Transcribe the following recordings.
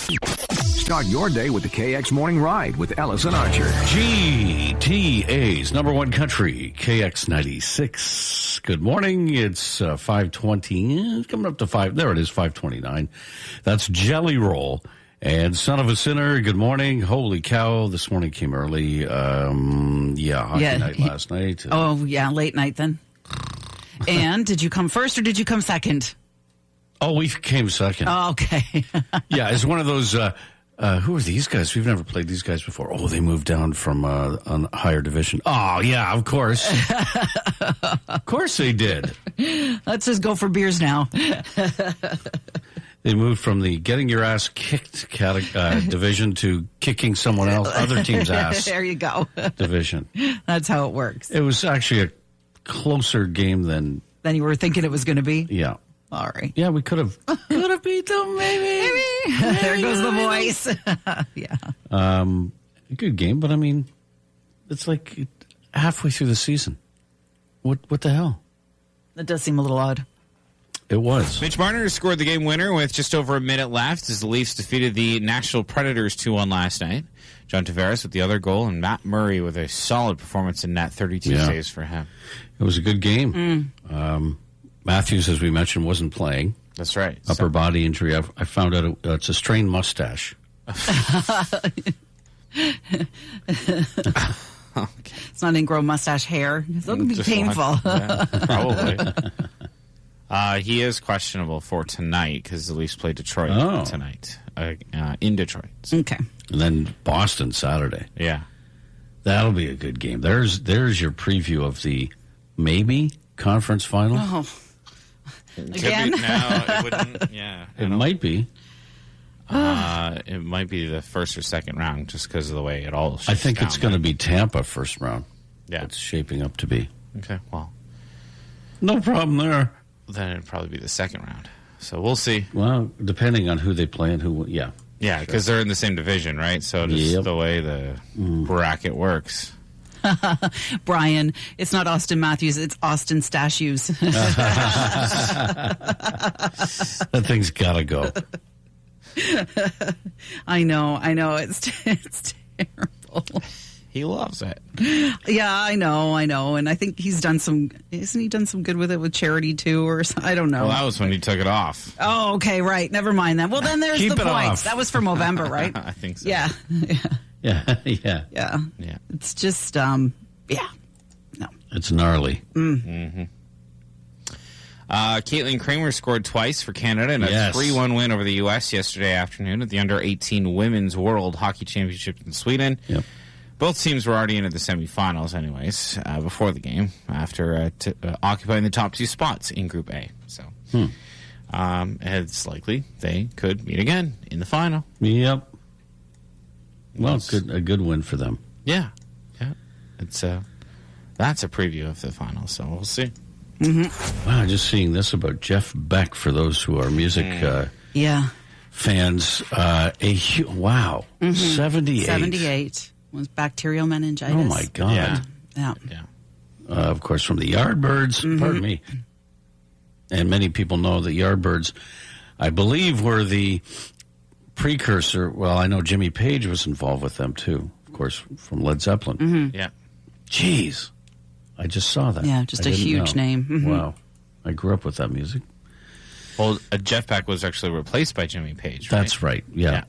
Start your day with the KX Morning Ride with Ellis and Archer. GTA's number one country, KX 96. Good morning. It's 5:20. Coming up to 5. There it is, 5:29. That's Jelly Roll. And Son of a Sinner, good morning. Holy cow, this morning came early. Hockey night last night. Oh, yeah, late night then. And did you come first or did you come second? Oh, we came second. Oh, okay. Yeah, it's one of those... who are these guys? We've never played these guys before. Oh, they moved down from a higher division. Oh, yeah, of course. Of course they did. Let's just go for beers now. They moved from the getting your ass kicked division to kicking someone else, other team's ass. There you go. Division. That's how it works. It was actually a closer game than you were thinking it was going to be? Yeah. All right. Yeah, we could have beat them, maybe. There goes the voice. Yeah. A good game, but I mean, it's like halfway through the season. What the hell? That does seem a little odd. It was. Mitch Marner scored the game winner with just over a minute left as the Leafs defeated the Nashville Predators 2-1 last night. John Tavares with the other goal and Matt Murray with a solid performance in net, 32 saves for him. It was a good game. Matthews, as we mentioned, wasn't playing. That's right. Upper body injury. I found out it's a strained mustache. Okay. It's not ingrown mustache hair. It's going to be painful. Probably. He is questionable for tonight because the Leafs play Detroit tonight in Detroit. So. Okay. And then Boston Saturday. Yeah. That'll be a good game. There's your preview of the maybe conference final. Oh. Again? No, it wouldn't. Yeah. It might be. It might be the first or second round just because of the way it all shapes I think it's going to be Tampa first round. Yeah. It's shaping up to be. Okay, well. No problem there. Then it'd probably be the second round. So we'll see. Well, depending on who they play and who, yeah. Yeah, because they're in the same division, right? So just the way the bracket works. Brian, it's not Austin Matthews, it's Austin Stashews. That thing's got to go. I know. It's terrible. He loves it. Yeah, I know. And I think isn't he done some good with it with charity too, or I don't know. Well, that was when he took it off. Oh, okay, right. Never mind then. Well, then there's Keep the it points. off. That was for November, right? I think so. Yeah. Yeah. It's just, no. It's gnarly. Caitlin Kramer scored twice for Canada in a 3-1 win over the U.S. yesterday afternoon at the Under-18 Women's World Hockey Championship in Sweden. Yep. Both teams were already into the semifinals anyways before the game after occupying the top two spots in Group A. So it's likely they could meet again in the final. Yep. Well, a good win for them. Yeah. It's that's a preview of the final, so we'll see. Wow, just seeing this about Jeff Beck for those who are music fans. 78. 78 was bacterial meningitis. Oh, my God. Yeah. Of course, from the Yardbirds. Pardon me. And many people know the Yardbirds, I believe, were the precursor. Well, I know Jimmy Page was involved with them, too, of course, from Led Zeppelin. Yeah. Jeez. I just saw that. Yeah, just a huge name. Wow. I grew up with that music. Well, Jeff Beck was actually replaced by Jimmy Page, right? That's right, yeah.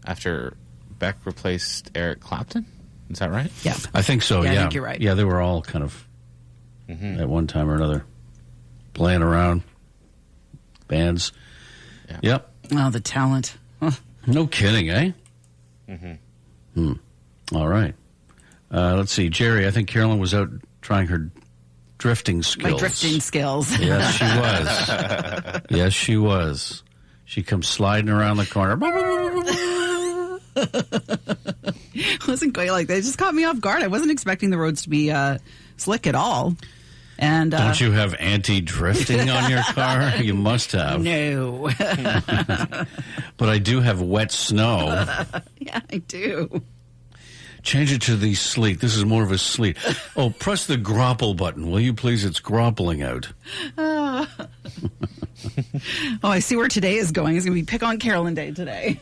After Beck replaced Eric Clapton? Is that right? Yeah. I think so, yeah. I think you're right. Yeah, they were all kind of, at one time or another, playing around. Bands. Yeah. Yep. Oh, the talent. No kidding, eh? All right. Let's see. Jerry, I think Carolyn was out trying her drifting skills. My drifting skills. Yes, she was. Yes, she was. She comes sliding around the corner. It wasn't quite like that. It just caught me off guard. I wasn't expecting the roads to be slick at all. And don't you have anti-drifting on your car? You must have. No. But I do have wet snow. Yeah, I do. Change it to the sleet. This is more of a sleet. Oh, press the grapple button, will you please? It's grappling out. Oh, I see where today is going. It's going to be Pick on Carolyn Day today.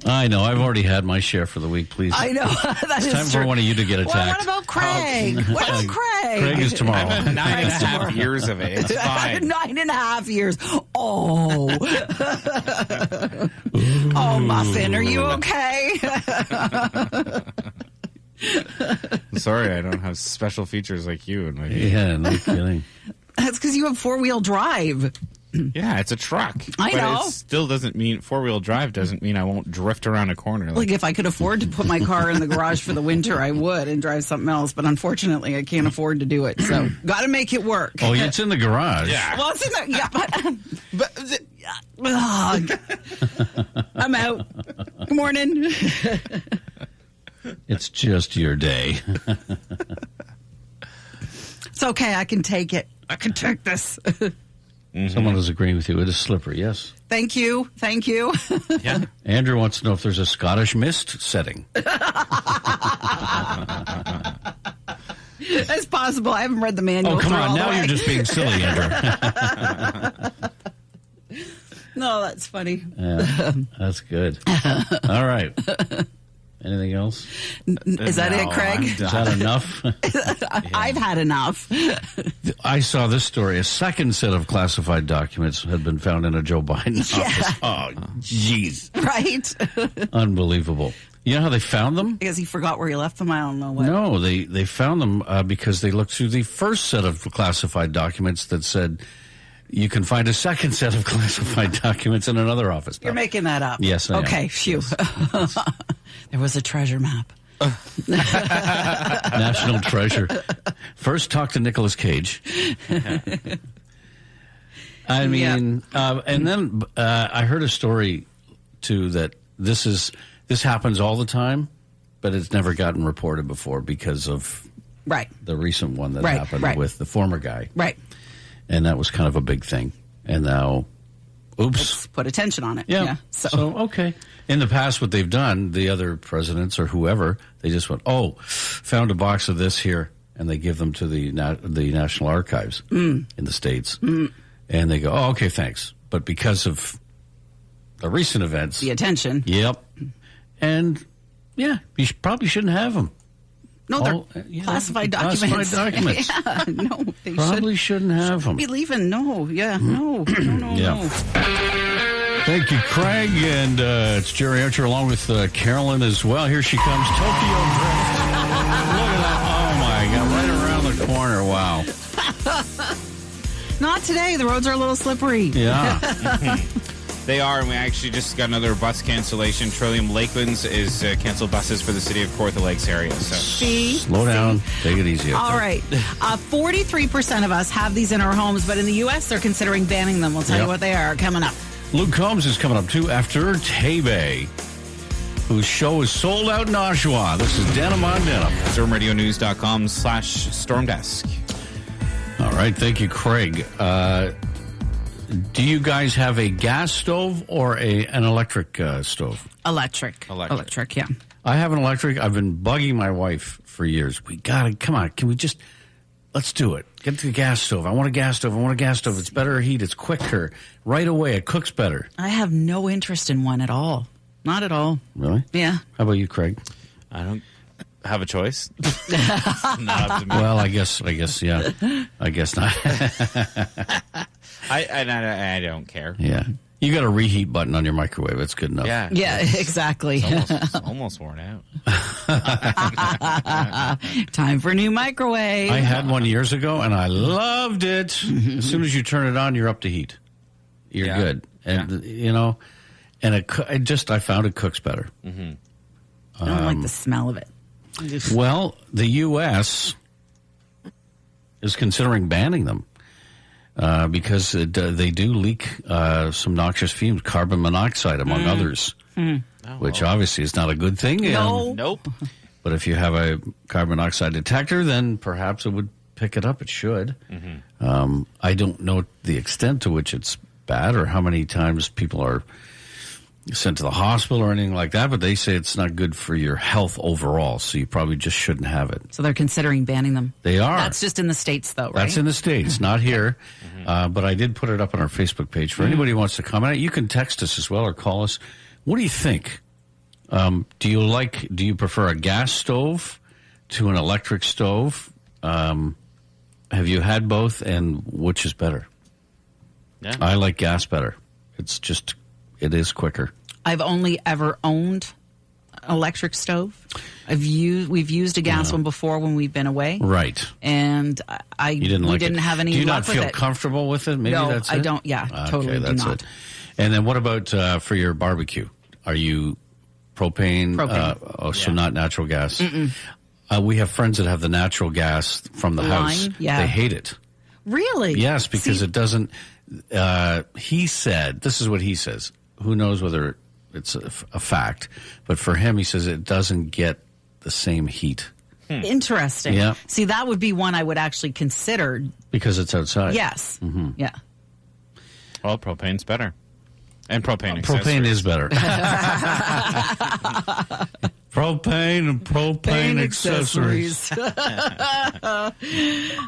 I know. I've already had my share for the week, please. I know. That It's time for one of you to get attacked. Well, what about Craig? What about Craig? Craig is tomorrow. 9.5 years of it. It's fine. 9.5 years. Oh. Oh, Muffin, are you okay? Sorry, I don't have special features like you. In my Yeah, no kidding. That's because you have 4-wheel drive. Yeah, it's a truck. I know. But it still doesn't mean 4-wheel drive doesn't mean I won't drift around a corner. Like if I could afford to put my car in the garage for the winter, I would and drive something else. But unfortunately, I can't afford to do it. So got to make it work. Oh, it's in the garage. Yeah. Well, it's in the, yeah, I'm out. Good morning. It's just your day. It's okay. I can take it. I can take this. Someone is agreeing with you. It is slippery, yes. Thank you. Thank you. Yeah. Andrew wants to know if there's a Scottish mist setting. It's possible. I haven't read the manual. Oh, come through on. all the Now way. you're just being silly, Andrew. No, that's funny. Yeah, that's good. All right. Anything else? Is that it, Craig? Is that enough? I've had enough. I saw this story. A second set of classified documents had been found in a Joe Biden office. Oh, jeez. Right? Unbelievable. You know how they found them? Because he forgot where he left them. I don't know what. No, they found them because they looked through the first set of classified documents that said you can find a second set of classified documents in another office. You're making that up. Yes, I am. Okay, phew. Yes. There was a treasure map. National treasure. First, talk to Nicolas Cage. I mean, and then I heard a story too that this happens all the time, but it's never gotten reported before because of Right. the recent one that Right, happened right. with the former guy, Right. and that was kind of a big thing. And now, oops. Let's put attention on it. Yeah. So Okay. In the past, what they've done, the other presidents or whoever, they just went, "Oh, found a box of this here," and they give them to the National Archives in the States, and they go, "Oh, okay, thanks." But because of the recent events, the attention. yep, and yeah, you probably shouldn't have them. No, they're classified documents. Classified documents. Yeah, no, they Probably shouldn't have them. be leaving. No, yeah, no. Yeah. Thank you, Craig. And it's Jerry Archer along with Carolyn as well. Here she comes, Tokyo Drift. Look at that. Oh, my God. Right around the corner. Wow. Not today. The roads are a little slippery. Yeah. They are, and we actually just got another bus cancellation. Trillium Lakelands is canceled buses for the city of Kawartha Lakes area. So Slow down. Take it easy. All right. 43% of us have these in our homes, but in the U.S., they're considering banning them. We'll tell you what they are coming up. Luke Combs is coming up, too, after Tay-Bay, whose show is sold out in Oshawa. This is Denim on Denim. StormRadioNews.com/StormDesk. All right. Thank you, Craig. Do you guys have a gas stove or an electric stove? Electric, yeah. I have an electric. I've been bugging my wife for years. We got to, come on, can we just, let's do it. Get the gas stove. I want a gas stove. It's better heat. It's quicker. Right away. It cooks better. I have no interest in one at all. Not at all. Really? Yeah. How about you, Craig? I don't have a choice. Not up to me. Well, I guess, yeah. I guess not. I don't care. Yeah. You got a reheat button on your microwave. It's good enough. Yeah. Yeah, exactly. It's almost worn out. Time for a new microwave. I had one years ago, and I loved it. As soon as you turn it on, you're up to heat. You're good. And, you know, and I found it cooks better. I don't like the smell of it. Well, the U.S. is considering banning them because they do leak some noxious fumes, carbon monoxide, among others, which obviously is not a good thing. No. Nope. But if you have a carbon monoxide detector, then perhaps it would pick it up. It should. I don't know the extent to which it's bad or how many times people are sent to the hospital or anything like that, but they say it's not good for your health overall, so you probably just shouldn't have it. So they're considering banning them. They are. That's just in the States, though, right? That's in the States, not here. But I did put it up on our Facebook page. For anybody who wants to comment, you can text us as well or call us. What do you think? Do you prefer a gas stove to an electric stove? Have you had both, and which is better? Yeah. I like gas better. It is quicker. I've only ever owned an electric stove. We've used a gas one before when we've been away. Right. And we didn't have any luck with it. Do you not feel comfortable with it? Maybe no, that's it? I don't. Yeah, totally do not. It. And then what about for your barbecue? Are you propane? Propane. So not natural gas. We have friends that have the natural gas from the house. Yeah. They hate it. Really? Yes, because it doesn't. He said, this is what he says. Who knows whether it's a fact, but for him, he says it doesn't get the same heat. Interesting. Yeah. See, that would be one I would actually consider. Because it's outside. Yes. Yeah. Well, propane's better. And propane Propane is better. Propane and propane accessories.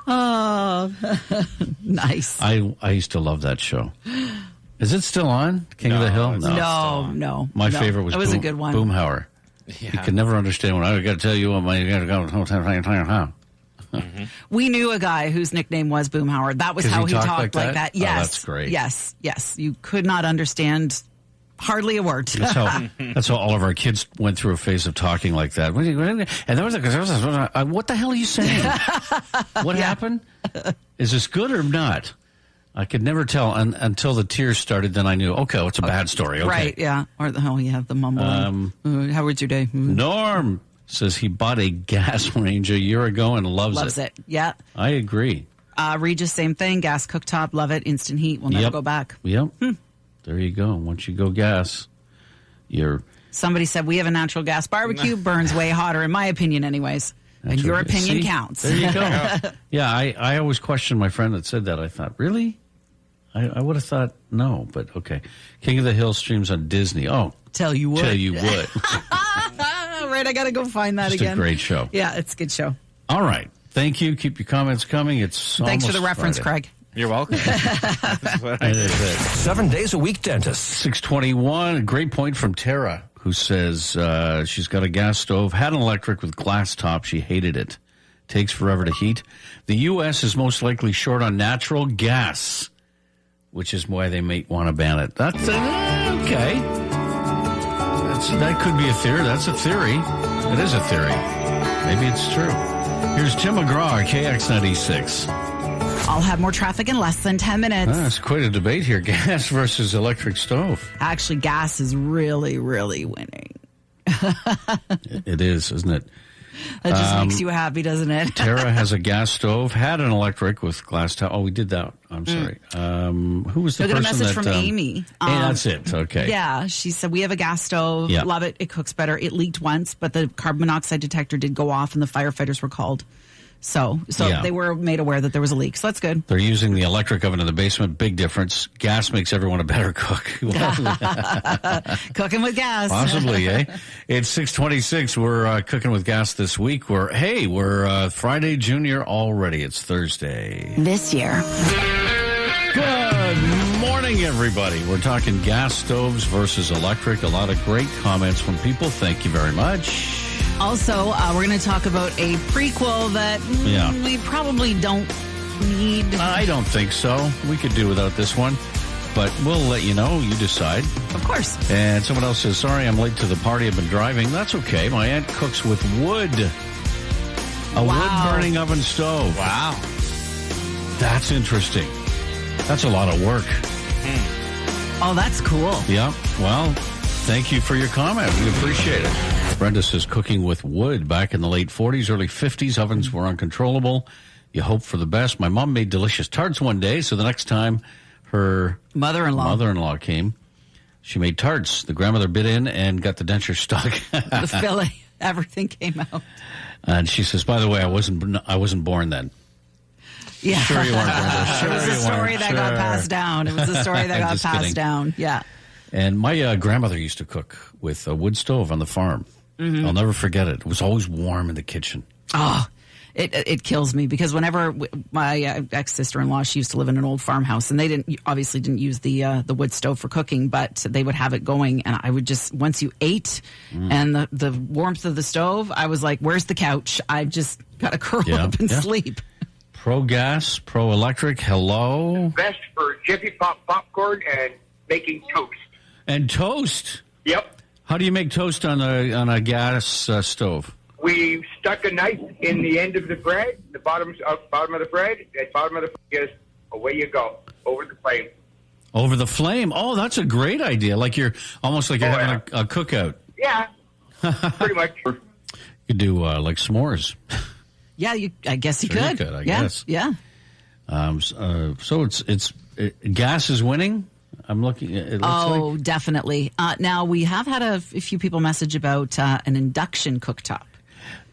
Oh, nice. I used to love that show. Is it still on? King of the Hill? No. My favorite was It was a good one. Boomhauer. Yeah. You could never understand when I got to tell you what you got to go. We knew a guy whose nickname was Boomhauer. That was how he talked like that. Yes. Oh, that's great. Yes. You could not understand hardly a word. That's how all of our kids went through a phase of talking like that. And there was what the hell are you saying? What happened? Is this good or not? I could never tell until the tears started. Then I knew, okay, it's a bad story. Okay. Right, yeah. Or the mumbling. How was your day? Norm says he bought a gas range a year ago and loves it. Yeah. I agree. Regis, same thing. Gas cooktop, love it. Instant heat. We'll never go back. Yep. There you go. Once you go gas, Somebody said we have a natural gas barbecue. Burns way hotter, in my opinion, anyways. And your opinion counts. There you go. Yeah, I always questioned my friend that said that. I thought, really? I would have thought no, but okay. King of the Hill streams on Disney. Oh, tell you would. Right, I got to go find that again. It's a great show. Yeah, it's a good show. All right. Thank you. Keep your comments coming. Thanks for the reference, Friday. Craig. You're welcome. That's what I did. 7 days a week dentist. 621. A great point from Tara, who says she's got a gas stove, had an electric with glass top. She hated it. Takes forever to heat. The U.S. is most likely short on natural gas, which is why they may want to ban it. That's okay. That could be a theory. That's a theory. It is a theory. Maybe it's true. Here's Tim McGraw, KX96. I'll have more traffic in less than 10 minutes. It's quite a debate here. Gas versus electric stove. Actually, gas is really, really winning. It is, isn't it? That just makes you happy, doesn't it? Tara has a gas stove, had an electric with glass top. Oh, we did that. I'm sorry. Who was the person that... I got a message from Amy. Hey, that's it. Okay. Yeah, she said, we have a gas stove. Yeah. Love it. It cooks better. It leaked once, but the carbon monoxide detector did go off and the firefighters were called. So they were made aware that there was a leak. So that's good. They're using the electric oven in the basement. Big difference. Gas makes everyone a better cook. Cooking with gas. Possibly, eh? It's 6:26. We're cooking with gas this week. We're Friday Junior already. It's Thursday. This year. Good morning, everybody. We're talking gas stoves versus electric. A lot of great comments from people. Thank you very much. Also, we're going to talk about a prequel that we probably don't need. I don't think so. We could do without this one, but we'll let you know. You decide. Of course. And someone else says, sorry, I'm late to the party. I've been driving. That's okay. My aunt cooks with wood. A wood-burning oven stove. Wow. That's interesting. That's a lot of work. Oh, that's cool. Yeah. Well, thank you for your comment. We appreciate it. Brenda says cooking with wood back in the late 40s, early 50s. Ovens were uncontrollable. You hope for the best. My mom made delicious tarts one day, so the next time her mother-in-law came, she made tarts. The grandmother bit in and got the denture stuck. The filling, everything came out. And she says, by the way, I wasn't born then. Yeah. Sure you weren't, Brenda. Sure it was a story that got passed down. It was a story that got passed down. Yeah. And my grandmother used to cook with a wood stove on the farm. Mm-hmm. I'll never forget it. It was always warm in the kitchen. Oh, it kills me because whenever my ex-sister-in-law, she used to live in an old farmhouse, and they obviously didn't use the wood stove for cooking, but they would have it going, and I would just, once you ate and the warmth of the stove, I was like, where's the couch? I just got to curl up and sleep. Pro Gas, Pro Electric, hello. Best for Jiffy Pop popcorn and making toast. And toast? Yep. How do you make toast on a gas stove? We stuck a knife in the end of the bread, the bottom of the bread, and bottom of the just away you go over the flame. Over the flame. Oh, that's a great idea. Like you're almost like you're having a cookout. Yeah, pretty much. You could do like s'mores. Yeah, I guess you could. I guess. Yeah. So it's gas is winning. I'm looking. It looks like. Definitely. Now we have had a few people message about an induction cooktop.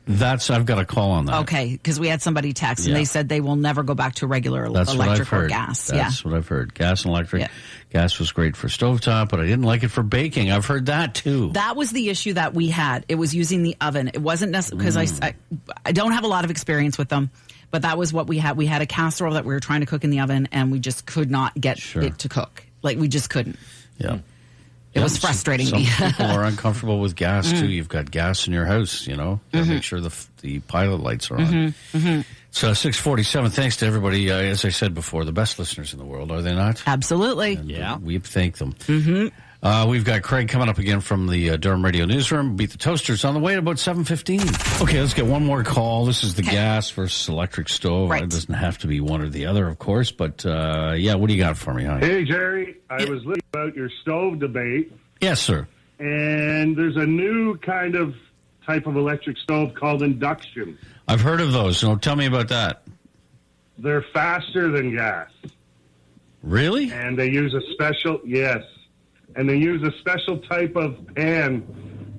I've got a call on that. Okay, because we had somebody text and they said they will never go back to regular electric or gas. That's what I've heard. Gas and electric. Yeah. Gas was great for stovetop, but I didn't like it for baking. I've heard that too. That was the issue that we had. It was using the oven. It wasn't necessarily because I don't have a lot of experience with them, but that was what we had. We had a casserole that we were trying to cook in the oven, and we just could not get it to cook. Like we just couldn't. Yeah. It was frustrating. Some people are uncomfortable with gas, too. You've got gas in your house, you know. Got to make sure the pilot lights are on. So 6:47. Thanks to everybody. As I said before, the best listeners in the world, are they not? Absolutely. And, we thank them. We've got Craig coming up again from the Durham Radio Newsroom. Beat the Toasters on the way at about 7:15. Okay, let's get one more call. This is the gas versus electric stove. Right. It doesn't have to be one or the other, of course. But, what do you got for me, honey? Hey, Jerry. I was listening about your stove debate. Yes, sir. And there's a new kind of type of electric stove called induction. I've heard of those. So tell me about that. They're faster than gas. Really? And they use a special type of pan.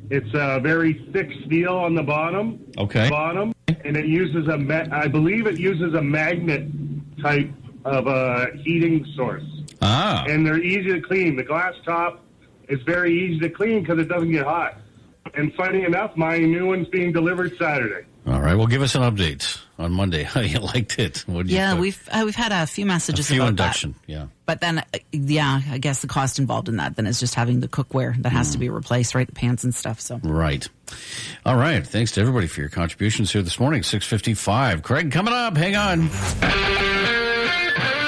It's a very thick steel on the bottom. Okay. And it uses I believe it uses a magnet type of heating source. Ah. And they're easy to clean. The glass top is very easy to clean because it doesn't get hot. And funny enough, my new one's being delivered Saturday. All right. Well, give us an update on Monday. How you liked it? We've had a few messages about induction, that. Yeah. But then, I guess the cost involved in that then is just having the cookware that has to be replaced, right? The pans and stuff. So right. All right. Thanks to everybody for your contributions here this morning. 6:55. Craig coming up. Hang on.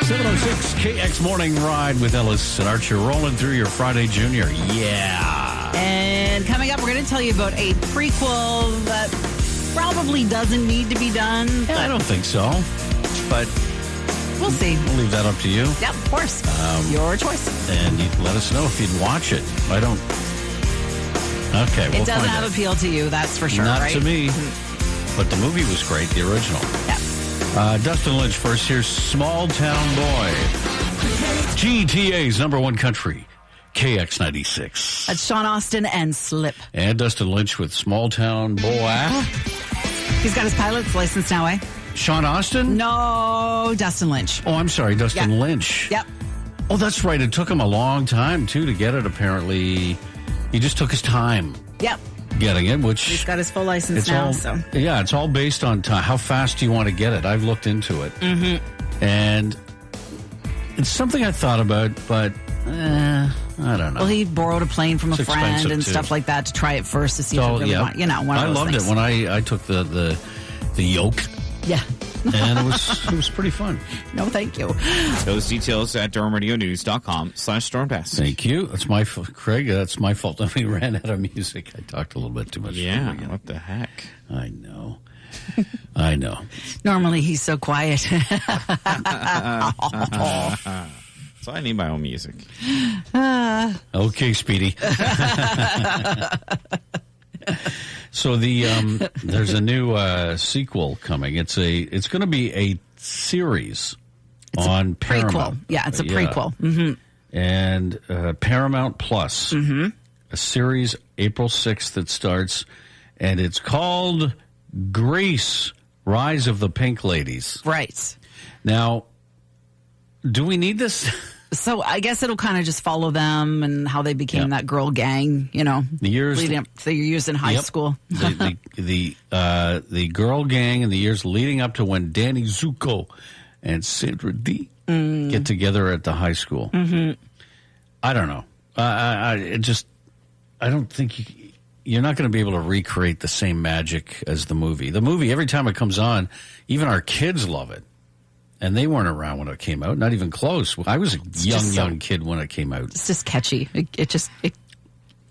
7:06 KX Morning Ride with Ellis and Archer rolling through your Friday Junior. Yeah. And coming up, we're going to tell you about a prequel that probably doesn't need to be done. Yeah, I don't think so. But we'll see. We'll leave that up to you. Yep, of course. Your choice. And you let us know if you'd watch it. I don't. Okay. It doesn't have appeal to you, that's for sure. Not right? to me. But the movie was great, the original. Yeah. Dustin Lynch first. Here's Small Town Boy. GTA's #1 country, KX96. That's Sean Austin and Slip. And Dustin Lynch with Small Town Boy. He's got his pilot's license now, eh? Sean Austin? No, Dustin Lynch. Oh, I'm sorry, Dustin Lynch. Yep. Oh, that's right. It took him a long time, too, to get it, apparently. He just took his time. Yep. Getting it, which he's got his full license now. Yeah, it's all based on time. How fast do you want to get it? I've looked into it, and it's something I thought about, but I don't know. Well, he borrowed a plane from a friend and stuff like that to try it first to see if it really wanted. You know, one of those loved things. it when I took the yoke. Yeah. And it was pretty fun. No, thank you. Those details at durhamradionews.com/stormpass. Thank you. That's my fault, Craig. That's my fault. We ran out of music. I talked a little bit too much. Yeah, what the heck? I know. I know. Normally he's so quiet. So I need my own music. Okay, Speedy. So there's a new sequel coming. It's going to be a series on Paramount. Prequel. Yeah, it's a prequel. Mm-hmm. And Paramount Plus. Mm-hmm. A series April 6th that starts, and it's called Grease: Rise of the Pink Ladies. Right. Now, do we need this? So I guess it'll kind of just follow them and how they became that girl gang, The years leading up to your years in high school. the girl gang in the years leading up to when Danny Zuko and Sandra Dee get together at the high school. Mm-hmm. I don't know. I don't think you're not going to be able to recreate the same magic as the movie. The movie, every time it comes on, even our kids love it. And they weren't around when it came out, not even close. I was a young kid when it came out. It's just catchy. It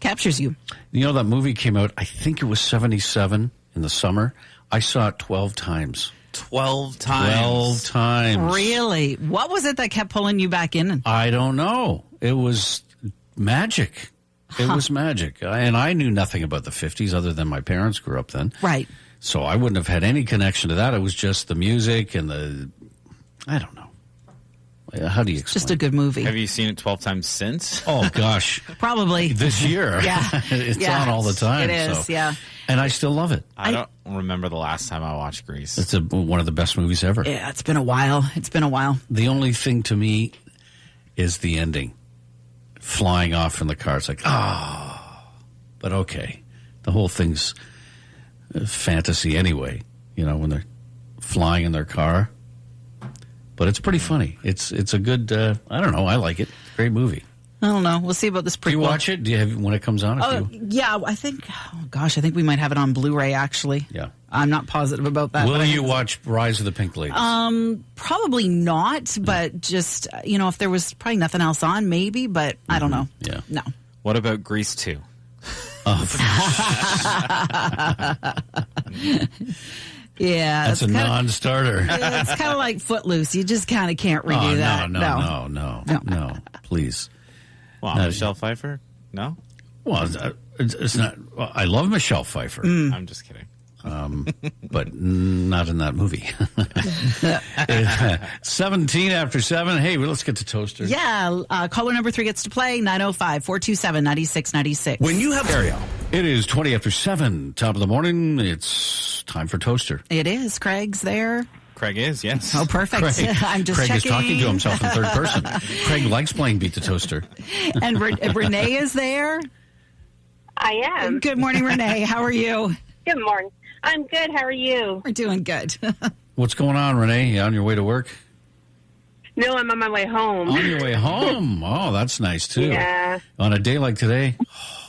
captures you. You know, that movie came out, I think it was 1977 in the summer. I saw it 12 times. 12 times. 12 times. Really? What was it that kept pulling you back in? I don't know. It was magic. It was magic. And I knew nothing about the 50s other than my parents grew up then. Right. So I wouldn't have had any connection to that. It was just the music and I don't know. How do you explain? Just a good movie. Have you seen it 12 times since? Oh, gosh. Probably. This year. Yeah. It's on all the time. It is, yeah. And I still love it. I don't remember the last time I watched Grease. It's one of the best movies ever. Yeah, it's been a while. The only thing to me is the ending. Flying off in the car. It's like, but okay. The whole thing's fantasy anyway, when they're flying in their car. But it's pretty funny. It's a good, I don't know, I like it. Great movie. I don't know. We'll see about this prequel. Do you watch it? Do you have when it comes on? Yeah, I think we might have it on Blu-ray, actually. Yeah. I'm not positive about that. Will you watch Rise of the Pink Ladies? Probably not, but just, if there was probably nothing else on, maybe, but I don't know. Yeah. No. What about Grease 2? Yeah. That's a non-starter. It's kind of like Footloose. You just kind of can't redo that. No, please. Well, Michelle Pfeiffer? No? Well, it's not. Well, I love Michelle Pfeiffer. I'm just kidding. But not in that movie. 17 after 7. Hey, let's get to Toaster. Yeah, caller number 3 gets to play, 905-427-9696. When you have area. It is 20 after 7, top of the morning. It's time for Toaster. It is. Craig's there. Craig is, yes. Oh, perfect. I'm just Craig checking. is talking to himself in third person. Craig likes playing Beat the Toaster. And Renee is there. I am. Good morning, Renee. How are you? Good morning. I'm good. How are you? We're doing good. What's going on, Renee? You on your way to work? No, I'm on my way home. On your way home? Oh, that's nice, too. Yeah. On a day like today,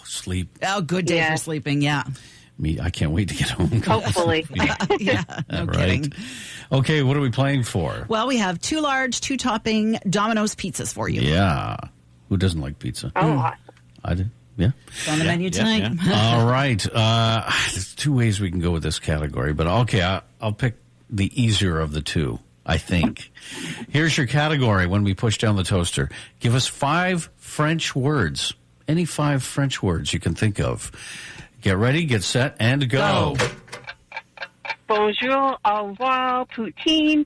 sleep. Oh, good day for sleeping, yeah. Me, I can't wait to get home. Hopefully. Yeah, no kidding. Okay, what are we playing for? Well, we have 2 large, 2 topping Domino's pizzas for you. Yeah. Who doesn't like pizza? Oh, awesome. I do. Yeah. It's on the menu tonight. Yeah. All right. There's 2 ways we can go with this category, but okay, I'll pick the easier of the 2, I think. Here's your category when we push down the toaster. Give us 5 French words. Any 5 French words you can think of. Get ready, get set, and go. Bonjour, au revoir, poutine.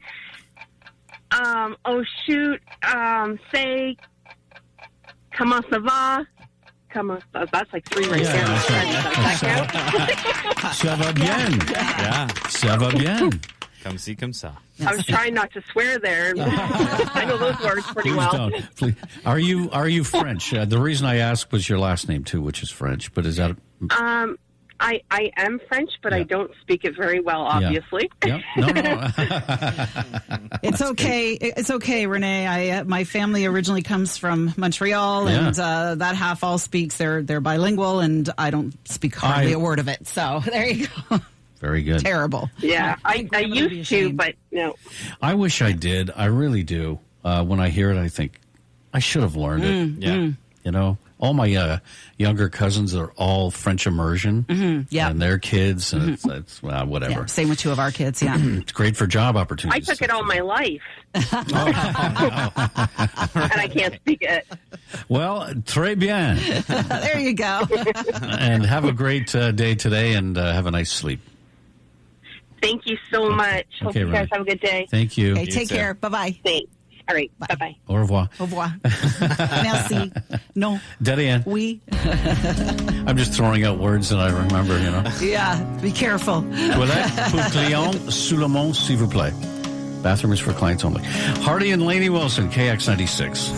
Oh, shoot. Say, comment ça va? That's like 3 right there. Ça va bien. Yeah. Ça va bien. Come see, come saw. I was trying not to swear there. I know those words pretty Please well. don't. Please. Are you French? The reason I asked was your last name too, which is French. But is that? I am French, but I don't speak it very well, obviously. Yeah. No. It's okay. It's okay, Renee. My family originally comes from Montreal, and that half all speaks. They're bilingual, and I don't speak hardly a word of it. So there you go. Very good. Terrible. Yeah, I used to, but no. I wish I did. I really do. When I hear it, I think I should have learned it. Yeah. All my younger cousins are all French immersion. Mm-hmm. Yeah. And their kids, and it's whatever. Yeah, same with 2 of our kids, yeah. It's great for job opportunities. I took it all my life. And I can't speak it. Well, très bien. There you go. And have a great day today, and have a nice sleep. Thank you so much. Hope you guys have a good day. Thank you. Okay, take care. Bye-bye. Thanks. All right. Bye-bye. Au revoir. Au revoir. Merci. Non. De rien. Oui. I'm just throwing out words that I remember, Yeah, be careful. Toilette pour clients sous le mont, s'il vous plaît. Bathroom is for clients only. Hardy and Lainey Wilson, KX96.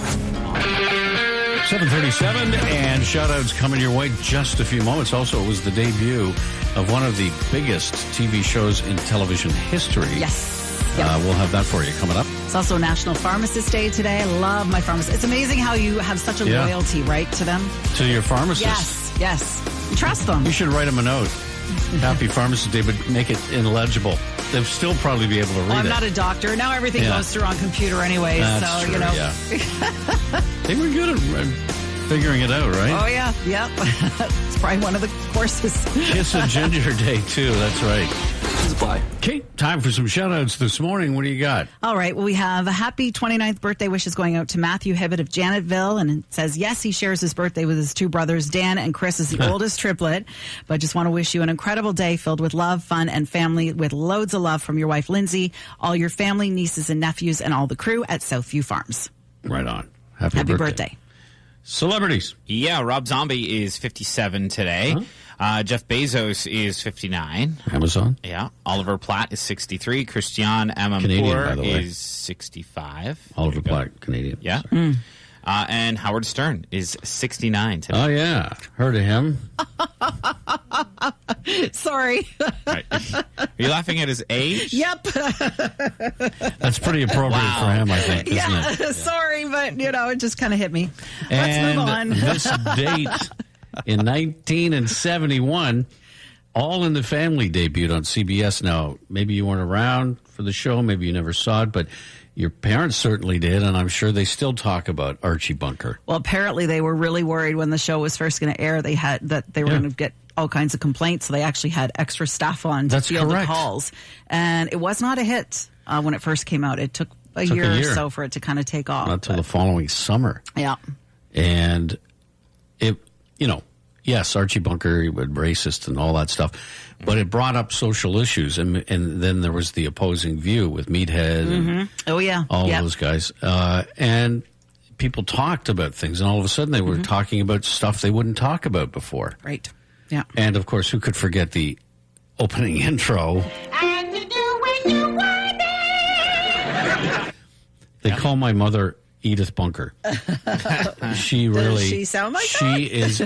7:37, and shout-outs coming your way just a few moments. Also, it was the debut of one of the biggest TV shows in television history. Yes. Yep. We'll have that for you coming up. It's also National Pharmacist Day today. I love my pharmacist. It's amazing how you have such a loyalty, right, to them? To your pharmacist? Yes. You trust them. You should write them a note. Happy Pharmacist Day, but make it illegible. They'll still probably be able to read it. I'm not a doctor. Now everything goes through on computer anyway. That's so, true, you know. Yeah. They were good at figuring it out, right? Oh, yeah. Yep. It's probably one of the courses. Kiss a Ginger Day, too. That's right. Okay, time for some shout-outs this morning. What do you got? All right. Well, we have a happy 29th birthday wishes going out to Matthew Hibbett of Janetville. And it says, yes, he shares his birthday with his two brothers, Dan and Chris, is the oldest triplet. But I just want to wish you an incredible day filled with love, fun, and family, with loads of love from your wife, Lindsay, all your family, nieces and nephews, and all the crew at Southview Farms. Right on. Happy birthday. Celebrities. Yeah, Rob Zombie is 57 today. Jeff Bezos is 59. Amazon. Yeah. Oliver Platt is 63. Christian Amanpour is 65. Oliver Platt, Canadian. Yeah. And Howard Stern is 69 today. Oh, yeah. Heard of him. Sorry. Right. Are you laughing at his age? Yep. That's pretty appropriate for him, I think, isn't it? Sorry, but, it just kind of hit me. Let's And move on. this date in 1971, All in the Family debuted on CBS. Now, maybe you weren't around for the show, maybe you never saw it, but your parents certainly did, and I'm sure they still talk about Archie Bunker. Well, apparently they were really worried when the show was first going to air. They were going to get all kinds of complaints, so they actually had extra staff on to field the calls. And it was not a hit when it first came out. It took a year or so for it to kind of take off. Not until the following summer. Yeah. And it, yes, Archie Bunker, he was racist and all that stuff, but it brought up social issues, and then there was the opposing view with Meathead and all those guys. And people talked about things, and all of a sudden they were talking about stuff they wouldn't talk about before. Right. Yeah. And, of course, who could forget the opening intro? And to do when you want it. They call my mother Edith Bunker. She really... Does she sound like she is...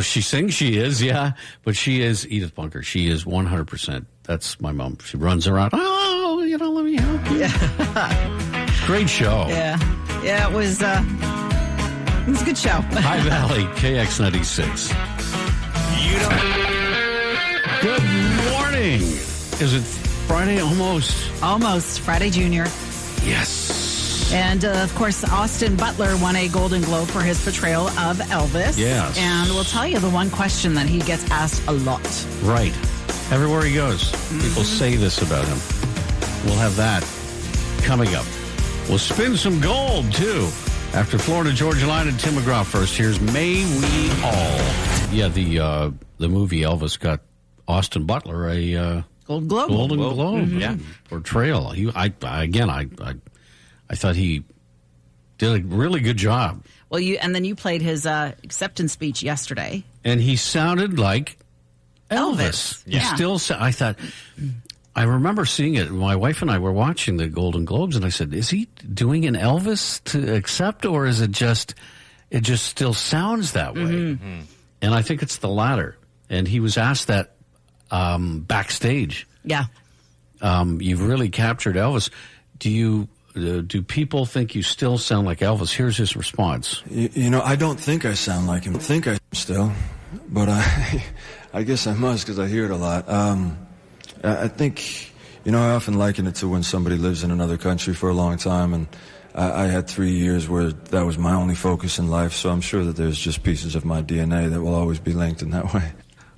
She sings, she is, yeah, but she is Edith Bunker. She is 100%. That's my mom. She runs around, let me help you. Yeah. Great show. Yeah. Yeah, it was a good show. High Valley, KX96. Good morning. Is it Friday almost? Almost. Friday Junior. Yes. And, of course, Austin Butler won a Golden Globe for his portrayal of Elvis. Yes. And we'll tell you the one question that he gets asked a lot. Right. Everywhere he goes, people say this about him. We'll have that coming up. We'll spin some gold, too. After Florida Georgia Line and Tim McGraw first, here's May We All. Yeah, the movie Elvis got Austin Butler a Golden Globe. Golden Globe. Yeah. Portrayal. I thought he did a really good job. Well, then you played his acceptance speech yesterday. And he sounded like Elvis. Yeah. I remember seeing it. My wife and I were watching the Golden Globes, and I said, is he doing an Elvis to accept, or is it just still sounds that way? Mm-hmm. And I think it's the latter. And he was asked that backstage. Yeah. You've really captured Elvis. Do people think you still sound like Elvis? Here's his response. I don't think I sound like him. Still, but I guess I must because I hear it a lot. I think, I often liken it to when somebody lives in another country for a long time, and I had 3 years where that was my only focus in life, so I'm sure that there's just pieces of my DNA that will always be linked in that way.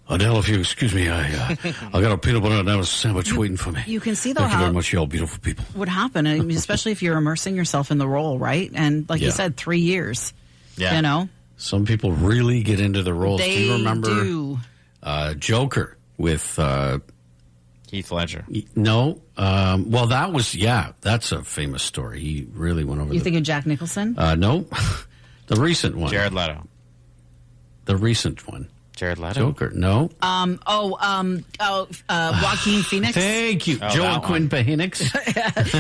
Adele, if you excuse me, I got a peanut butter and that was sandwich waiting for me. You can see, though, Thank you very much, you all beautiful people. Would happen, especially if you're immersing yourself in the role, right? And like you said, 3 years. Yeah. Some people really get into the roles. They do you remember do. Joker with Heath Ledger? No. Well, that's a famous story. He really went over. You thinking Jack Nicholson? No. The recent one. Jared Leto. The recent one. Jared Leto. Joker. No. Joaquin Phoenix. Thank you. Oh, Joaquin Phoenix.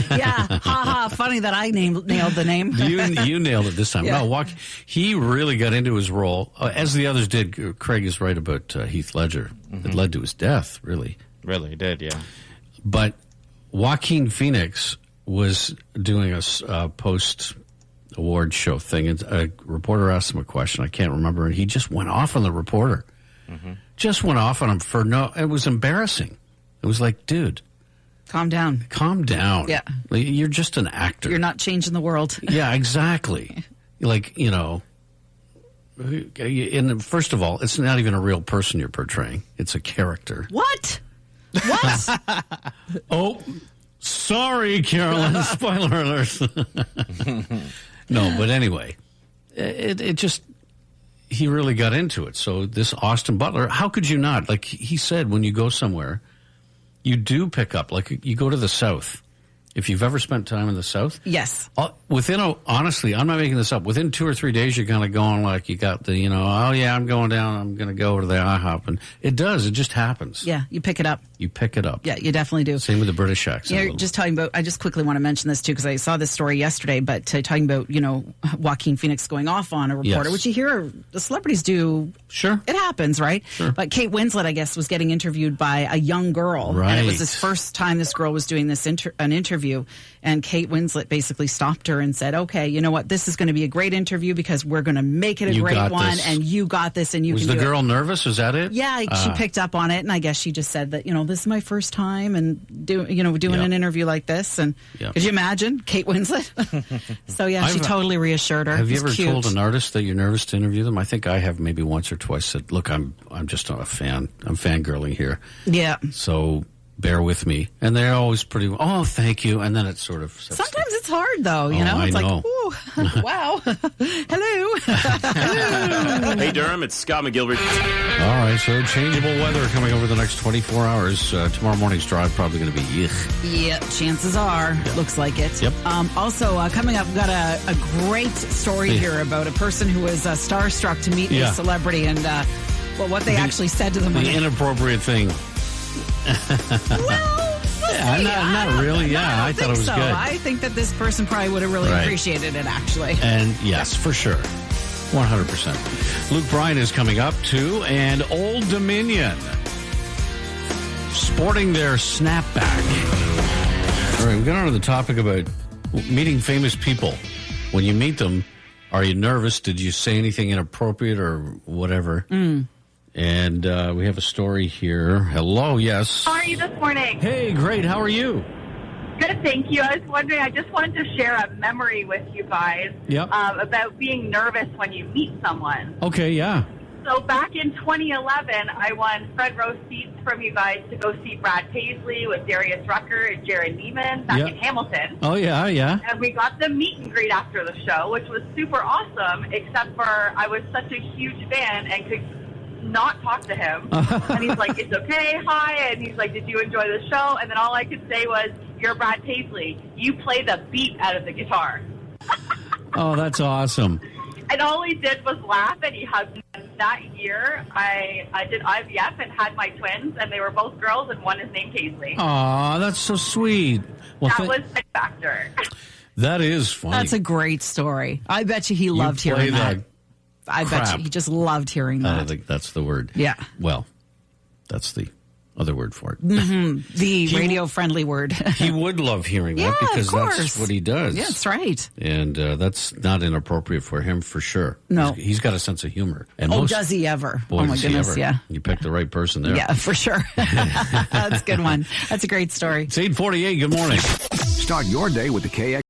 Yeah. Ha. Funny that I nailed the name. You nailed it this time. Yeah. No, he really got into his role, as the others did. Craig is right about Heath Ledger. It led to his death, really. Really did, yeah. But Joaquin Phoenix was doing a post-award show thing, and a reporter asked him a question. I can't remember, and he just went off on the reporter. Just went off on him for no... It was embarrassing. It was like, dude... Calm down. Calm down. Yeah. You're just an actor. You're not changing the world. Yeah, exactly. Like, you know... And first of all, it's not even a real person you're portraying. It's a character. What? Oh, sorry, Carolyn. Spoiler alert. No, but anyway, it just, he really got into it. So this Austin Butler, how could you not? Like he said, when you go somewhere, you do pick up, like you go to the South. If you've ever spent time in the South. Yes. Honestly, I'm not making this up. Within 2 or 3 days, you're kind of going like you got the, oh yeah, I'm going down. I'm going to go to the IHOP. And it does. It just happens. Yeah, you pick it up. You pick it up. Yeah, you definitely do. Same with the British accent. You're just talking about, I just quickly want to mention this too, because I saw this story yesterday, but talking about, Joaquin Phoenix going off on a reporter, which you hear the celebrities do. Sure. It happens, right? Sure. But Kate Winslet, I guess, was getting interviewed by a young girl. Right. And it was his first time this girl was doing this an interview. And Kate Winslet basically stopped her and said, okay, you know what? This is going to be a great interview because we're going to make it a great one. This. And you got this and you was can do it. Was the girl nervous? Was that it? Yeah, she picked up on it. And I guess she just said that, this is my first time and doing an interview like this. And could you imagine Kate Winslet? So, yeah, she totally reassured her. Have you ever told an artist that you're nervous to interview them? I think I have maybe once or twice said, look, I'm just not a fan. I'm fangirling here. Yeah. So bear with me. And they're always pretty, oh, thank you. And then it's sort of... Sometimes it's hard, though, you know? It's I know. like, ooh, wow. Hello. Hello. Hey, Durham, it's Scott McGilvery. All right, so changeable weather coming over the next 24 hours. Tomorrow morning's drive probably going to be yuck. Yeah, chances are. Yep. Looks like it. Yep. Also, coming up, we've got a great story here about a person who was starstruck to meet a celebrity and what they actually said to them. The inappropriate thing. Well, not really. Yeah, I thought it was so. good. I think that this person probably would have really appreciated it, actually. And yes, for sure. 100%. Luke Bryan is coming up, too. And Old Dominion sporting their snapback. All right, we got on to the topic about meeting famous people. When you meet them, are you nervous? Did you say anything inappropriate or whatever? And we have a story here. Hello, yes. How are you this morning? Hey, great. How are you? Good, thank you. I was wondering, I just wanted to share a memory with you guys about being nervous when you meet someone. Okay, yeah. So back in 2011, I won front row seats from you guys to go see Brad Paisley with Darius Rucker and Jared Neiman back in Hamilton. Oh, yeah. And we got the meet and greet after the show, which was super awesome, except for I was such a huge fan and could not talk to him. And he's like, it's okay, hi. And he's like, did you enjoy the show? And then all I could say was, you're Brad Paisley. You play the beat out of the guitar. Oh, that's awesome. And all he did was laugh, and he hugged me. And that year, I did IVF and had my twins, and they were both girls, and one is named Paisley. Aw, that's so sweet. Well, that was a factor. That is funny. That's a great story. I bet you he loved hearing that. I bet you he just loved hearing that. I think that's the word. Yeah. Well, that's the other word for it. Mm-hmm. The radio-friendly word. He would love hearing that because that's what he does. Yeah, that's right. And that's not inappropriate for him for sure. No. He's got a sense of humor. And does he ever? Boy, oh, my goodness, yeah. You picked the right person there. Yeah, for sure. That's a good one. That's a great story. It's 8:48. Good morning. Start your day with the KX